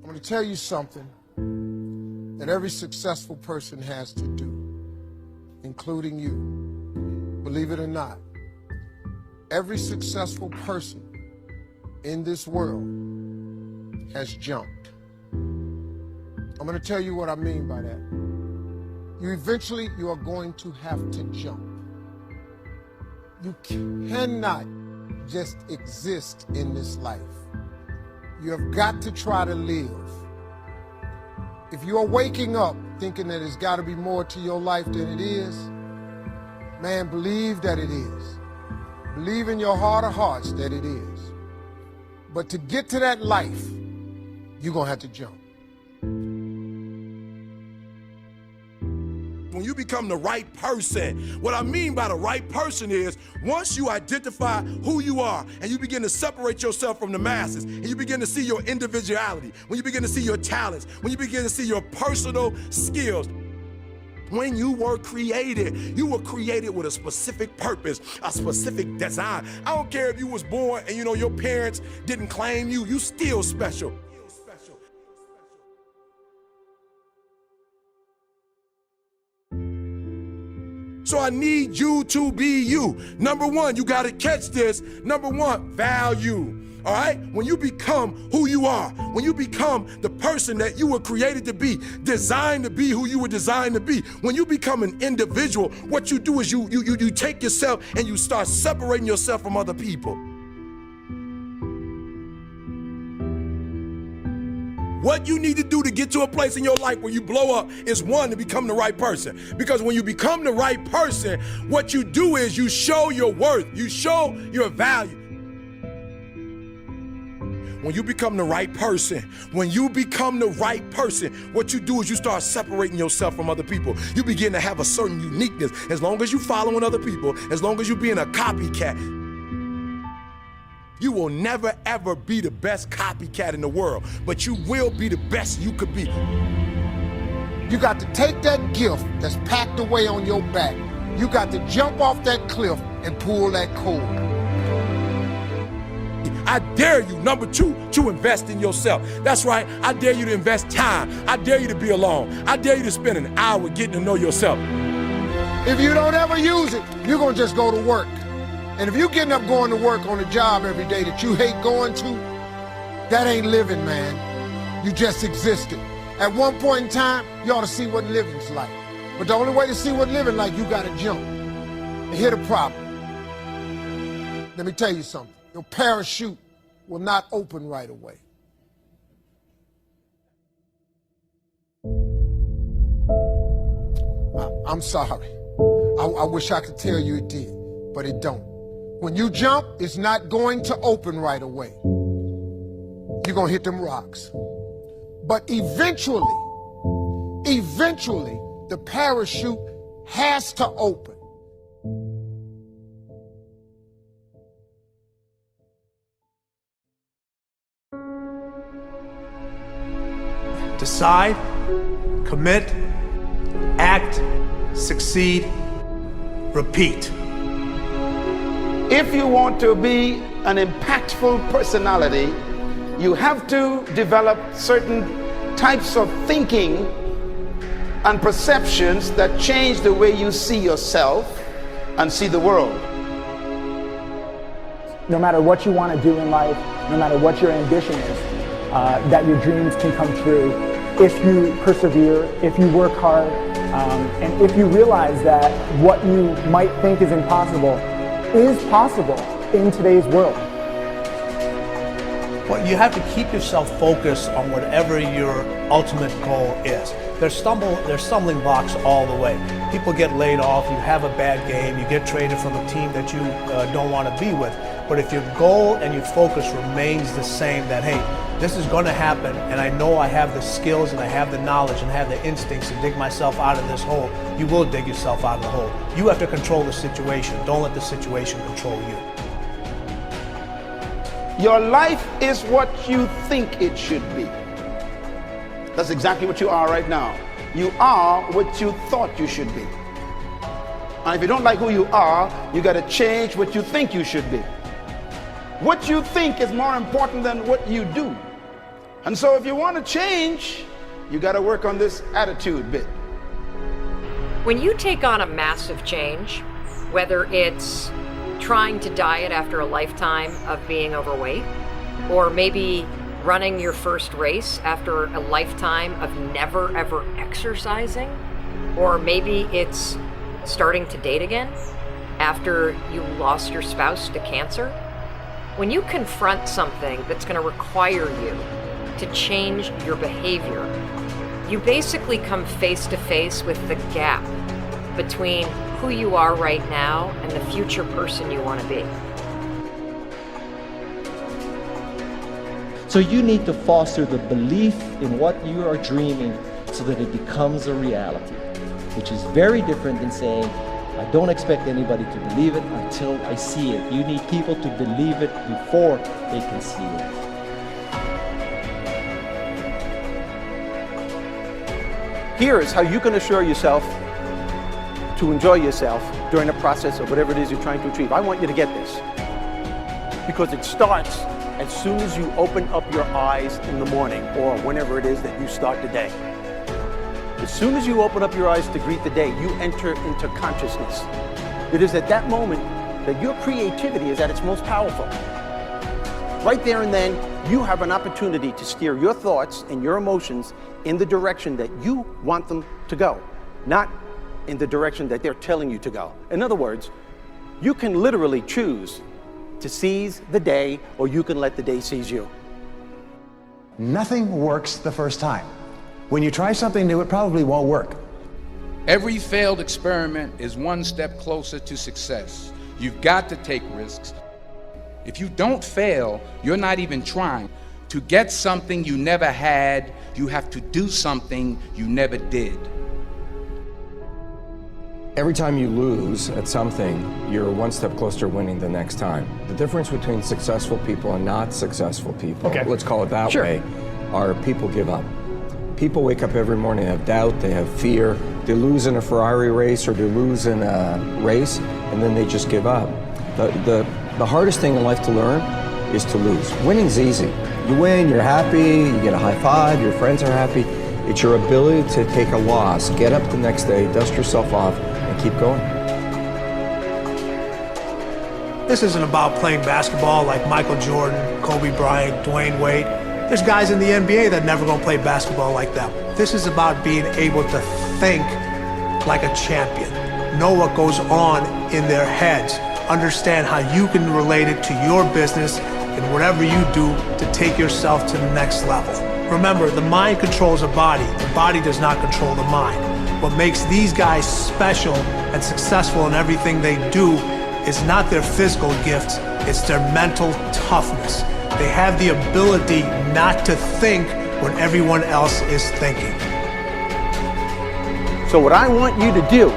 I'm going to tell you something that every successful person has to do, including you. Believe it or not, every successful person in this world has jumped. I'm going to tell you what I mean by that. You are going to have to jump. You cannot just exist in this life. You have got to try to live. If you are waking up thinking that there's got to be more to your life than it is, man, believe that it is. Believe in your heart of hearts that it is. But to get to that life, you're going to have to jump. When you become the right person, what I mean by the right person is once you identify who you are and you begin to separate yourself from the masses and you begin to see your individuality, when you begin to see your talents, when you begin to see your personal skills. When you were created with a specific purpose, a specific design. I don't care if you was born and your parents didn't claim you, you still special. So I need you to be you. Number one, you gotta catch this. Number one, value. All right? When you become who you are, when you become the person that you were created to be, designed to be who you were designed to be, when you become an individual, what you do is you take yourself and you start separating yourself from other people. What you need to do to get to a place in your life where you blow up is one, to become the right person. Because when you become the right person, what you do is you show your worth, you show your value. When you become the right person, what you do is you start separating yourself from other people. You begin to have a certain uniqueness. As long as you're following other people, as long as you're being a copycat, you will never ever be the best copycat in the world, but you will be the best you could be. You got to take that gift that's packed away on your back. You got to jump off that cliff and pull that cord. I dare you, number two, to invest in yourself. That's right, I dare you to invest time. I dare you to be alone. I dare you to spend an hour getting to know yourself. If you don't ever use it, you're gonna just go to work. And if you're getting up going to work on a job every day that you hate going to, that ain't living, man. You just existed. At one point in time, you ought to see what living's like. But the only way to see what living like, you gotta jump. And here's the problem. Let me tell you something. Your parachute will not open right away. I'm sorry. I wish I could tell you it did, but it don't. When you jump, it's not going to open right away. You're gonna hit them rocks. But eventually, the parachute has to open. Decide, commit, act, succeed, repeat. If you want to be an impactful personality, you have to develop certain types of thinking and perceptions that change the way you see yourself and see the world. No matter what you want to do in life, no matter what your ambition is, that your dreams can come true if you persevere, if you work hard, and if you realize that what you might think is impossible is possible in today's world. Well, you have to keep yourself focused on whatever your ultimate goal is. There's stumbling blocks all the way. People get laid off, you have a bad game, you get traded from a team that you don't want to be with. But if your goal and your focus remains the same, that hey, this is going to happen, and I know I have the skills and I have the knowledge and I have the instincts to dig myself out of this hole, you will dig yourself out of the hole. You have to control the situation. Don't let the situation control you. Your life is what you think it should be. That's exactly what you are right now. You are what you thought you should be. And if you don't like who you are, you got to change what you think you should be. What you think is more important than what you do. And so if you want to change, you got to work on this attitude bit. When you take on a massive change, whether it's trying to diet after a lifetime of being overweight, or maybe running your first race after a lifetime of never ever exercising, or maybe it's starting to date again after you lost your spouse to cancer, when you confront something that's going to require you to change your behavior, you basically come face to face with the gap between who you are right now and the future person you want to be. So you need to foster the belief in what you are dreaming so that it becomes a reality, which is very different than saying, I don't expect anybody to believe it until I see it. You need people to believe it before they can see it. Here is how you can assure yourself to enjoy yourself during the process of whatever it is you're trying to achieve. I want you to get this, because it starts as soon as you open up your eyes in the morning, or whenever it is that you start the day. As soon as you open up your eyes to greet the day, you enter into consciousness. It is at that moment that your creativity is at its most powerful. Right there and then, you have an opportunity to steer your thoughts and your emotions in the direction that you want them to go, not in the direction that they're telling you to go. In other words, you can literally choose to seize the day, or you can let the day seize you. Nothing works the first time. When you try something new, it probably won't work. Every failed experiment is one step closer to success. You've got to take risks. If you don't fail, you're not even trying. To get something you never had, you have to do something you never did. Every time you lose at something, you're one step closer to winning the next time. The difference between successful people and not successful people, let's call it that way, are people give up. People wake up every morning, they have doubt, they have fear, they lose in a Ferrari race or they lose in a race, and then they just give up. The hardest thing in life to learn is to lose. Winning's easy. You win, you're happy, you get a high five, your friends are happy. It's your ability to take a loss, get up the next day, dust yourself off, and keep going. This isn't about playing basketball like Michael Jordan, Kobe Bryant, Dwayne Wade. There's guys in the NBA that never gonna play basketball like them. This is about being able to think like a champion, know what goes on in their heads, understand how you can relate it to your business and whatever you do to take yourself to the next level. Remember, the mind controls the body does not control the mind. What makes these guys special and successful in everything they do is not their physical gifts, it's their mental toughness. They have the ability not to think when everyone else is thinking. So what I want you to do,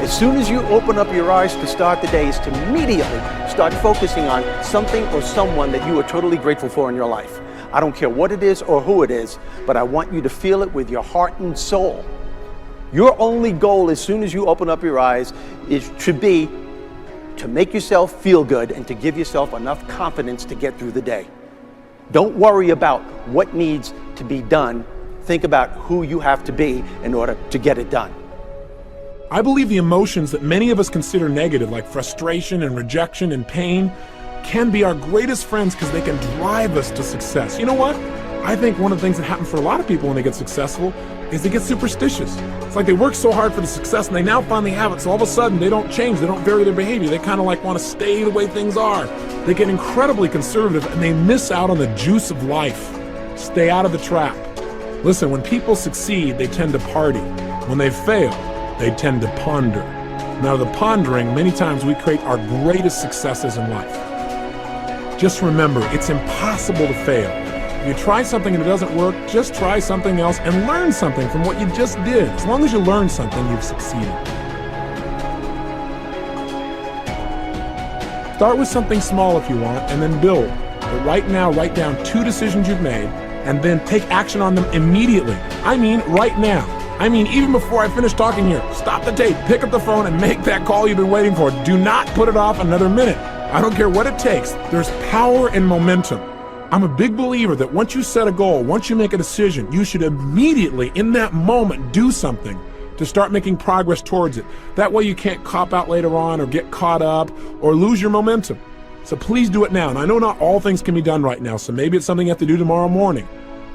as soon as you open up your eyes to start the day, is to immediately start focusing on something or someone that you are totally grateful for in your life. I don't care what it is or who it is, but I want you to feel it with your heart and soul. Your only goal as soon as you open up your eyes should be to make yourself feel good and to give yourself enough confidence to get through the day. Don't worry about what needs to be done. Think about who you have to be in order to get it done. I believe the emotions that many of us consider negative, like frustration and rejection and pain, can be our greatest friends because they can drive us to success. You know what? I think one of the things that happens for a lot of people when they get successful is they get superstitious. It's like they work so hard for the success and they now finally have it, so all of a sudden they don't change, they don't vary their behavior, they kind of like want to stay the way things are. They get incredibly conservative and they miss out on the juice of life. Stay out of the trap. Listen, when people succeed, they tend to party. When they fail, they tend to ponder. Now, the pondering, many times we create our greatest successes in life. Just remember, it's impossible to fail. If you try something and it doesn't work, just try something else and learn something from what you just did. As long as you learn something, you've succeeded. Start with something small if you want, and then build. But right now, write down 2 decisions you've made, and then take action on them immediately. I mean, right now. I mean, even before I finish talking here, stop the tape, pick up the phone, and make that call you've been waiting for. Do not put it off another minute. I don't care what it takes. There's power in momentum. I'm a big believer that once you set a goal, once you make a decision, you should immediately, in that moment, do something to start making progress towards it. That way you can't cop out later on or get caught up or lose your momentum. So please do it now. And I know not all things can be done right now, so maybe it's something you have to do tomorrow morning.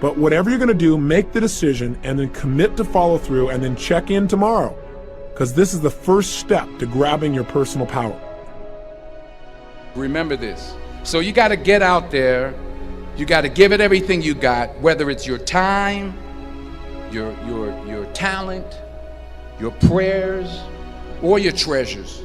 But whatever you're going to do, make the decision and then commit to follow through and then check in tomorrow. Because this is the first step to grabbing your personal power. Remember this. So you got to get out there. You got to give it everything you got, whether it's your time, your talent, your prayers, or your treasures.